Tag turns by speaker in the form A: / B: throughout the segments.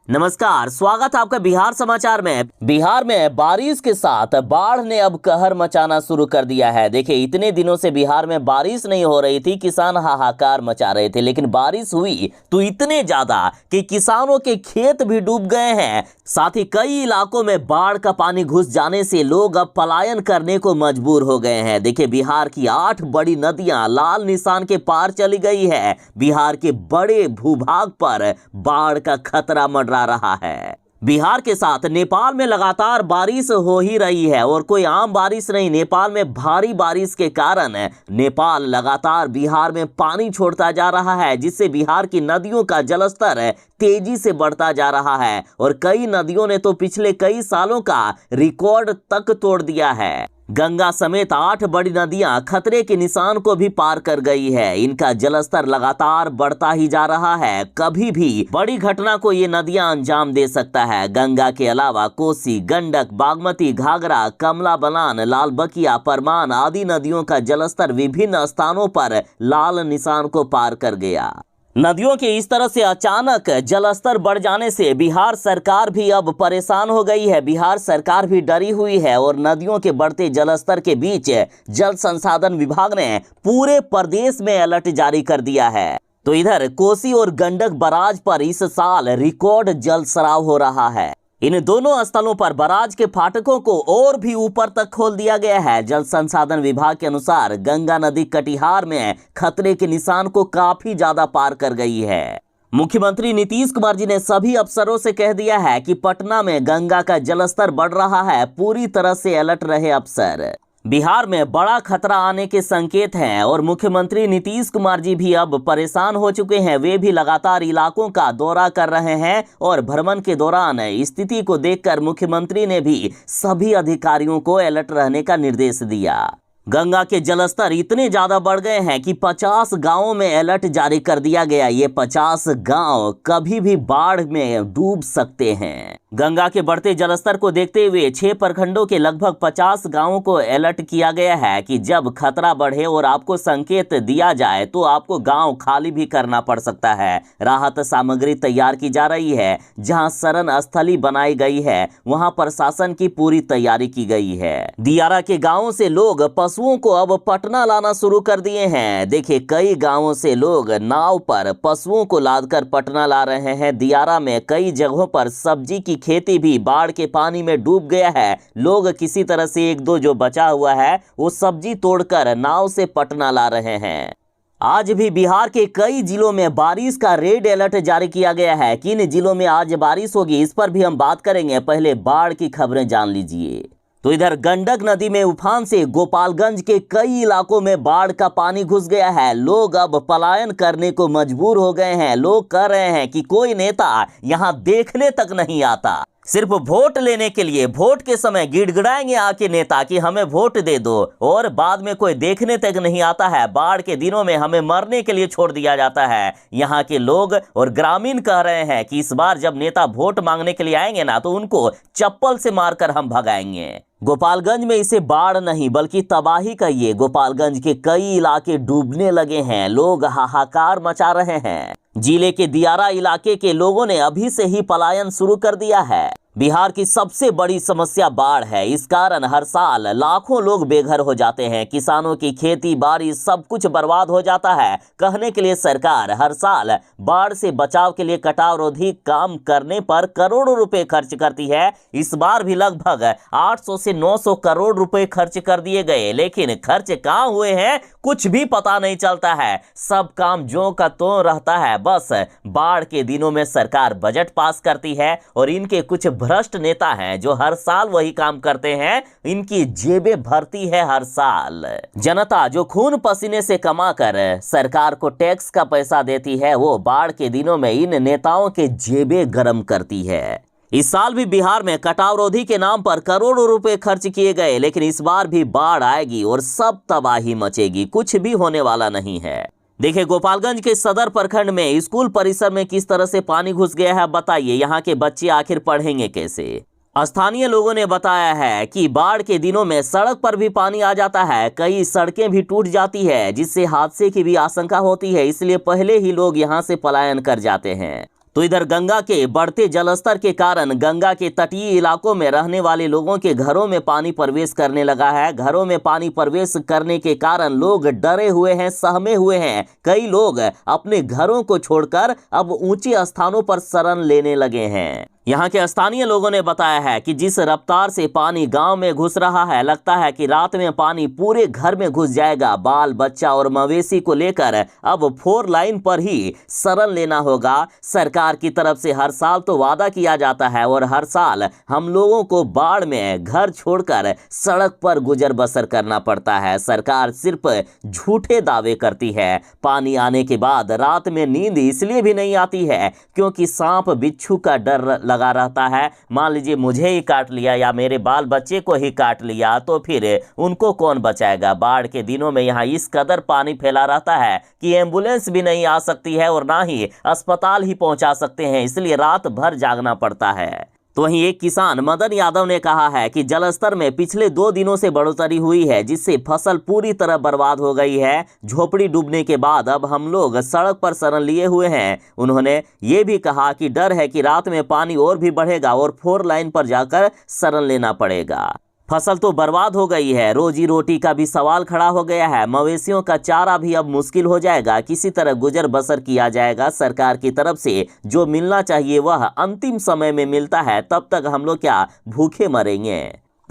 A: नमस्कार, स्वागत है आपका बिहार समाचार में। बिहार में बारिश के साथ बाढ़ ने अब कहर मचाना शुरू कर दिया है। देखिए, इतने दिनों से बिहार में बारिश नहीं हो रही थी, किसान हाहाकार मचा रहे थे, लेकिन बारिश हुई तो इतने ज्यादा कि किसानों के खेत भी डूब गए हैं। साथ ही कई इलाकों में बाढ़ का पानी घुस जाने से लोग अब पलायन करने को मजबूर हो गए हैं। देखिए, बिहार की 8 बड़ी नदियां लाल निशान के पार चली गई है। बिहार के बड़े भूभाग पर बाढ़ का खतरा मंडरा रहा है। बिहार के साथ नेपाल में लगातार बारिश हो ही रही है और कोई आम बारिश नहीं। नेपाल में भारी बारिश के कारण नेपाल लगातार बिहार में पानी छोड़ता जा रहा है, जिससे बिहार की नदियों का जलस्तर तेजी से बढ़ता जा रहा है और कई नदियों ने तो पिछले कई सालों का रिकॉर्ड तक तोड़ दिया है। गंगा समेत 8 बड़ी नदियां खतरे के निशान को भी पार कर गई है। इनका जलस्तर लगातार बढ़ता ही जा रहा है। कभी भी बड़ी घटना को ये नदियां अंजाम दे सकता है। गंगा के अलावा कोसी, गंडक, बागमती, घाघरा, कमला बलान, लाल बकिया, परमान आदि नदियों का जलस्तर विभिन्न स्थानों पर लाल निशान को पार कर गया। नदियों के इस तरह से अचानक जलस्तर बढ़ जाने से बिहार सरकार भी अब परेशान हो गई है। बिहार सरकार भी डरी हुई है और नदियों के बढ़ते जलस्तर के बीच जल संसाधन विभाग ने पूरे प्रदेश में अलर्ट जारी कर दिया है। तो इधर कोसी और गंडक बराज पर इस साल रिकॉर्ड जलस्राव हो रहा है। इन दोनों स्थलों पर बराज के फाटकों को और भी ऊपर तक खोल दिया गया है। जल संसाधन विभाग के अनुसार गंगा नदी कटिहार में खतरे के निशान को काफी ज्यादा पार कर गई है। मुख्यमंत्री नीतीश कुमार जी ने सभी अफसरों से कह दिया है कि पटना में गंगा का जलस्तर बढ़ रहा है, पूरी तरह से अलर्ट रहे अफसर। बिहार में बड़ा खतरा आने के संकेत हैं और मुख्यमंत्री नीतीश कुमार जी भी अब परेशान हो चुके हैं। वे भी लगातार इलाकों का दौरा कर रहे हैं और भ्रमण के दौरान स्थिति को देखकर मुख्यमंत्री ने भी सभी अधिकारियों को अलर्ट रहने का निर्देश दिया। गंगा के जलस्तर इतने ज्यादा बढ़ गए हैं कि 50 गांवों में अलर्ट जारी कर दिया गया। ये 50 गांव कभी भी बाढ़ में डूब सकते हैं। गंगा के बढ़ते जलस्तर को देखते हुए 6 प्रखंडों के लगभग 50 गांवों को अलर्ट किया गया है कि जब खतरा बढ़े और आपको संकेत दिया जाए तो आपको गांव खाली भी करना पड़ सकता है। राहत सामग्री तैयार की जा रही है। जहां शरण स्थली बनाई गई है, वहां प्रशासन की पूरी तैयारी की गई है। दियारा के गांवों से लोग पशुओं को अब पटना लाना शुरू कर दिए हैं। देखिए, कई गांवों से लोग नाव पर पशुओं को लादकर पटना ला रहे हैं। दियारा में कई जगहों पर सब्जी की खेती भी बाढ़ के पानी में डूब गया है। लोग किसी तरह से एक दो जो बचा हुआ है वो सब्जी तोड़कर नाव से पटना ला रहे हैं। आज भी बिहार के कई जिलों में बारिश का रेड अलर्ट जारी किया गया है। किन जिलों में आज बारिश होगी, इस पर भी हम बात करेंगे। पहले बाढ़ की खबरें जान लीजिए। तो इधर गंडक नदी में उफान से गोपालगंज के कई इलाकों में बाढ़ का पानी घुस गया है। लोग अब पलायन करने को मजबूर हो गए हैं। लोग कह रहे हैं कि कोई नेता यहां देखने तक नहीं आता। सिर्फ वोट लेने के लिए वोट के समय गिड़गिड़ाएंगे आके नेता कि हमें वोट दे दो, और बाद में कोई देखने तक नहीं आता है। बाढ़ के दिनों में हमें मरने के लिए छोड़ दिया जाता है। यहाँ के लोग और ग्रामीण कह रहे हैं कि इस बार जब नेता वोट मांगने के लिए आएंगे ना, तो उनको चप्पल से मारकर हम भगाएंगे। गोपालगंज में इसे बाढ़ नहीं बल्कि तबाही कहिए। गोपालगंज के कई इलाके डूबने लगे हैं। लोग हाहाकार मचा रहे हैं। जिले के दियारा इलाके के लोगों ने अभी से ही पलायन शुरू कर दिया है। बिहार की सबसे बड़ी समस्या बाढ़ है। इस कारण हर साल लाखों लोग बेघर हो जाते हैं। किसानों की खेती बाड़ी सब कुछ बर्बाद हो जाता है। कहने के लिए सरकार हर साल बाढ़ से बचाव के लिए कटावरोधी काम करने पर करोड़ों रुपए खर्च करती है। इस बार भी लगभग 800 से 900 करोड़ रुपए खर्च कर दिए गए, लेकिन खर्च कहाँ हुए हैं कुछ भी पता नहीं चलता है। सब काम ज्यों का त्यों रहता है। बस बाढ़ के दिनों में सरकार बजट पास करती है और इनके कुछ भ्रष्ट नेता हैं जो हर साल वही काम करते हैं। इनकी जेबें भरती है हर साल। जनता जो खून पसीने से कमाकर सरकार को टैक्स का पैसा देती है, वो बाढ़ के दिनों में इन नेताओं के जेबें गर्म करती है। इस साल भी बिहार में कटावरोधी के नाम पर करोड़ों रुपए खर्च किए गए, लेकिन इस बार भी बाढ़ आएगी और सब तबाही मचेगी। कुछ भी होने वाला नहीं है। देखिए, गोपालगंज के सदर प्रखंड में स्कूल परिसर में किस तरह से पानी घुस गया है। बताइए, यहाँ के बच्चे आखिर पढ़ेंगे कैसे। स्थानीय लोगों ने बताया है कि बाढ़ के दिनों में सड़क पर भी पानी आ जाता है। कई सड़कें भी टूट जाती है, जिससे हादसे की भी आशंका होती है। इसलिए पहले ही लोग यहाँ से पलायन कर जाते हैं। तो इधर गंगा के बढ़ते जलस्तर के कारण गंगा के तटीय इलाकों में रहने वाले लोगों के घरों में पानी प्रवेश करने लगा है। घरों में पानी प्रवेश करने के कारण लोग डरे हुए हैं, सहमे हुए हैं। कई लोग अपने घरों को छोड़कर अब ऊंचे स्थानों पर शरण लेने लगे हैं। यहाँ के स्थानीय लोगों ने बताया है कि जिस रफ्तार से पानी गांव में घुस रहा है, लगता है कि रात में पानी पूरे घर में घुस जाएगा। बाल बच्चा और मवेशी को लेकर अब 4 लाइन पर ही शरण लेना होगा। सरकार की तरफ से हर साल तो वादा किया जाता है और हर साल हम लोगों को बाढ़ में घर छोड़कर सड़क पर गुजर बसर करना पड़ता है। सरकार सिर्फ झूठे दावे करती है। पानी आने के बाद रात में नींद इसलिए भी नहीं आती है क्योंकि सांप बिच्छू का डर लगा रहता है। मान लीजिए मुझे ही काट लिया या मेरे बाल बच्चे को ही काट लिया तो फिर उनको कौन बचाएगा। बाढ़ के दिनों में यहाँ इस कदर पानी फैला रहता है कि एम्बुलेंस भी नहीं आ सकती है और ना ही अस्पताल ही पहुंचा सकते हैं, इसलिए रात भर जागना पड़ता है। तो वहीं एक किसान मदन यादव ने कहा है कि जलस्तर में पिछले 2 दिनों से बढ़ोतरी हुई है, जिससे फसल पूरी तरह बर्बाद हो गई है। झोपड़ी डूबने के बाद अब हम लोग सड़क पर शरण लिए हुए हैं। उन्होंने ये भी कहा कि डर है कि रात में पानी और भी बढ़ेगा और 4 लाइन पर जाकर शरण लेना पड़ेगा। फसल तो बर्बाद हो गई है, रोजी रोटी का भी सवाल खड़ा हो गया है। मवेशियों का चारा भी अब मुश्किल हो जाएगा। किसी तरह गुजर बसर किया जाएगा। सरकार की तरफ से जो मिलना चाहिए वह अंतिम समय में मिलता है, तब तक हम लोग क्या भूखे मरेंगे।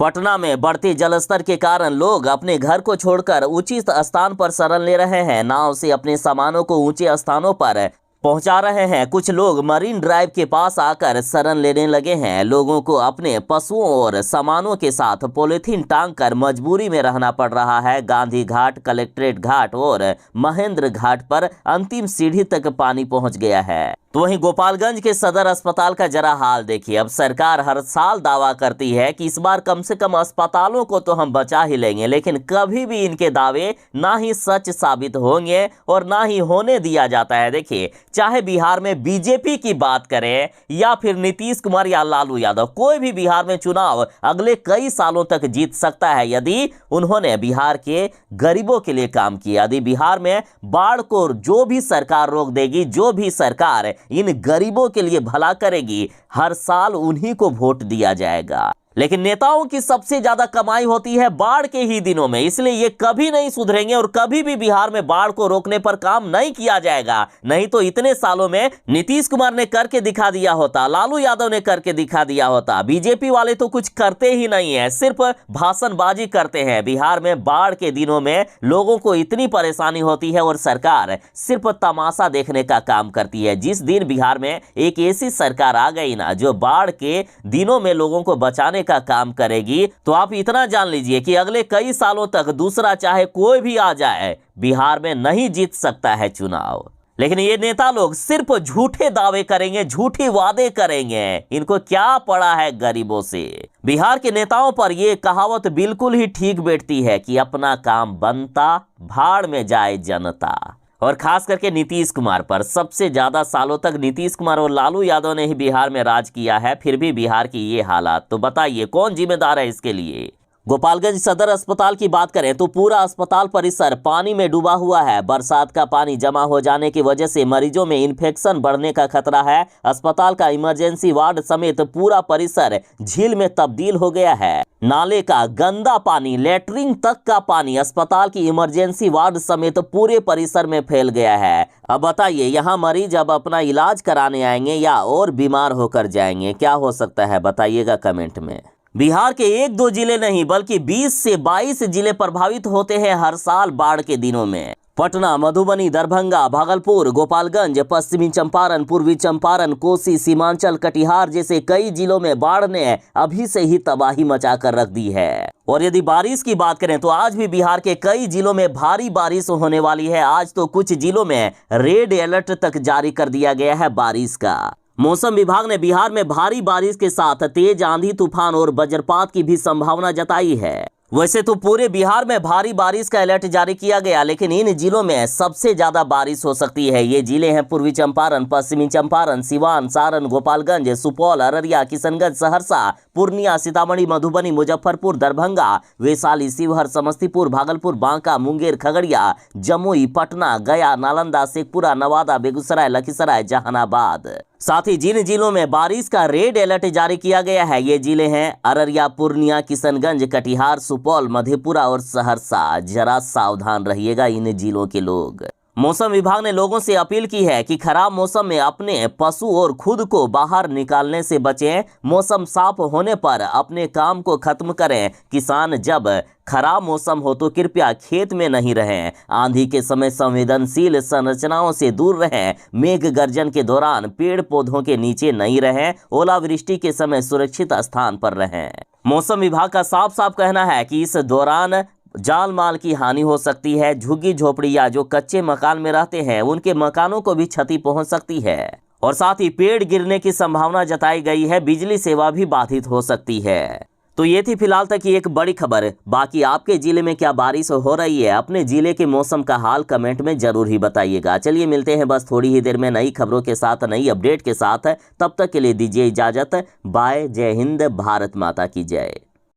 A: पटना में बढ़ते जलस्तर के कारण लोग अपने घर को छोड़कर उचित स्थान पर शरण ले रहे हैं। नाव से अपने सामानों को ऊंचे स्थानों पर पहुंचा रहे हैं। कुछ लोग मरीन ड्राइव के पास आकर शरण लेने लगे हैं। लोगों को अपने पशुओं और सामानों के साथ पॉलिथीन टांग कर मजबूरी में रहना पड़ रहा है। गांधी घाट, कलेक्ट्रेट घाट और महेंद्र घाट पर अंतिम सीढ़ी तक पानी पहुंच गया है। तो वहीं गोपालगंज के सदर अस्पताल का जरा हाल देखिए। अब सरकार हर साल दावा करती है कि इस बार कम से कम अस्पतालों को तो हम बचा ही लेंगे, लेकिन कभी भी इनके दावे ना ही सच साबित होंगे और ना ही होने दिया जाता है। देखिए, चाहे बिहार में बीजेपी की बात करें या फिर नीतीश कुमार या लालू यादव, कोई भी बिहार में चुनाव अगले कई सालों तक जीत सकता है यदि उन्होंने बिहार के गरीबों के लिए काम किया। यदि बिहार में बाढ़ को जो भी सरकार रोक देगी, जो भी सरकार इन गरीबों के लिए भला करेगी, हर साल उन्हीं को वोट दिया जाएगा। लेकिन नेताओं की सबसे ज्यादा कमाई होती है बाढ़ के ही दिनों में, इसलिए ये कभी नहीं सुधरेंगे और कभी भी बिहार में बाढ़ को रोकने पर काम नहीं किया जाएगा। नहीं तो इतने सालों में नीतीश कुमार ने करके दिखा दिया होता, लालू यादव ने करके दिखा दिया होता। बीजेपी वाले तो कुछ करते ही नहीं है, सिर्फ भाषणबाजी करते हैं। बिहार में बाढ़ के दिनों में लोगों को इतनी परेशानी होती है और सरकार सिर्फ तमाशा देखने का काम करती है। जिस दिन बिहार में एक ऐसी सरकार आ गई ना जो बाढ़ के दिनों में लोगों को बचाने का काम करेगी, तो आप इतना जान लीजिए कि अगले कई सालों तक दूसरा चाहे कोई भी आ जाए, बिहार में नहीं जीत सकता है चुनाव। लेकिन ये नेता लोग सिर्फ झूठे दावे करेंगे, झूठे वादे करेंगे। इनको क्या पड़ा है गरीबों से। बिहार के नेताओं पर यह कहावत बिल्कुल ही ठीक बैठती है कि अपना काम बनता, भाड़ में जाए जनता। और खास करके नीतीश कुमार पर सबसे ज्यादा सालों तक नीतीश कुमार और लालू यादव ने ही बिहार में राज किया है, फिर भी बिहार की ये हालात। तो बताइए कौन जिम्मेदार है इसके लिए। गोपालगंज सदर अस्पताल की बात करें तो पूरा अस्पताल परिसर पानी में डूबा हुआ है। बरसात का पानी जमा हो जाने की वजह से मरीजों में इन्फेक्शन बढ़ने का खतरा है। अस्पताल का इमरजेंसी वार्ड समेत पूरा परिसर झील में तब्दील हो गया है। नाले का गंदा पानी, लेटरिन तक का पानी अस्पताल की इमरजेंसी वार्ड समेत पूरे परिसर में फैल गया है। अब बताइए, यहाँ मरीज अब अपना इलाज कराने आएंगे या और बीमार होकर जाएंगे? क्या हो सकता है बताइएगा कमेंट में। बिहार के 1-2 जिले नहीं बल्कि 20 से 22 जिले प्रभावित होते हैं हर साल बाढ़ के दिनों में। पटना, मधुबनी, दरभंगा, भागलपुर, गोपालगंज, पश्चिमी चंपारण, पूर्वी चंपारण, कोसी, सीमांचल, कटिहार जैसे कई जिलों में बाढ़ ने अभी से ही तबाही मचाकर रख दी है। और यदि बारिश की बात करें तो आज भी बिहार के कई जिलों में भारी बारिश होने वाली है। आज तो कुछ जिलों में रेड अलर्ट तक जारी कर दिया गया है बारिश का। मौसम विभाग ने बिहार में भारी बारिश के साथ तेज आंधी, तूफान और वज्रपात की भी संभावना जताई है। वैसे तो पूरे बिहार में भारी बारिश का अलर्ट जारी किया गया, लेकिन इन जिलों में सबसे ज्यादा बारिश हो सकती है। ये जिले हैं पूर्वी चंपारण, पश्चिमी चंपारण, सिवान, सारण, गोपालगंज, सुपौल, अररिया, किशनगंज, सहरसा, पूर्णिया, सीतामढ़ी, मधुबनी, मुजफ्फरपुर, दरभंगा, वैशाली, शिवहर, समस्तीपुर, भागलपुर, बांका, मुंगेर, खगड़िया, जमुई, पटना, गया, नालंदा, शेखपुरा, नवादा, बेगूसराय, लखीसराय, जहानाबाद। साथ ही जिन जिलों में बारिश का रेड अलर्ट जारी किया गया है ये जिले हैं अररिया, पूर्णिया, किशनगंज, कटिहार, सुपौल, मधेपुरा और सहरसा। जरा सावधान रहिएगा इन जिलों के लोग। मौसम विभाग ने लोगों से अपील की है कि खराब मौसम में अपने पशु और खुद को बाहर निकालने से बचें। मौसम साफ होने पर अपने काम को खत्म करें। किसान जब खराब मौसम हो तो कृपया खेत में नहीं रहें। आंधी के समय संवेदनशील संरचनाओं से दूर रहें। मेघ गर्जन के दौरान पेड़ पौधों के नीचे नहीं रहें। ओलावृष्टि के समय सुरक्षित स्थान पर रहें। मौसम विभाग का साफ साफ कहना है कि इस दौरान जान माल की हानि हो सकती है। झुग्गी झोपड़ी या जो कच्चे मकान में रहते हैं उनके मकानों को भी क्षति पहुंच सकती है और साथ ही पेड़ गिरने की संभावना जताई गई है। बिजली सेवा भी बाधित हो सकती है। तो ये थी फिलहाल तक की एक बड़ी खबर। बाकी आपके जिले में क्या बारिश हो रही है, अपने जिले के मौसम का हाल कमेंट में जरूर ही बताइएगा। चलिए मिलते हैं बस थोड़ी ही देर में नई खबरों के साथ, नई अपडेट के साथ। तब तक के लिए दीजिए इजाजत। बाय। जय हिंद, भारत माता की जय।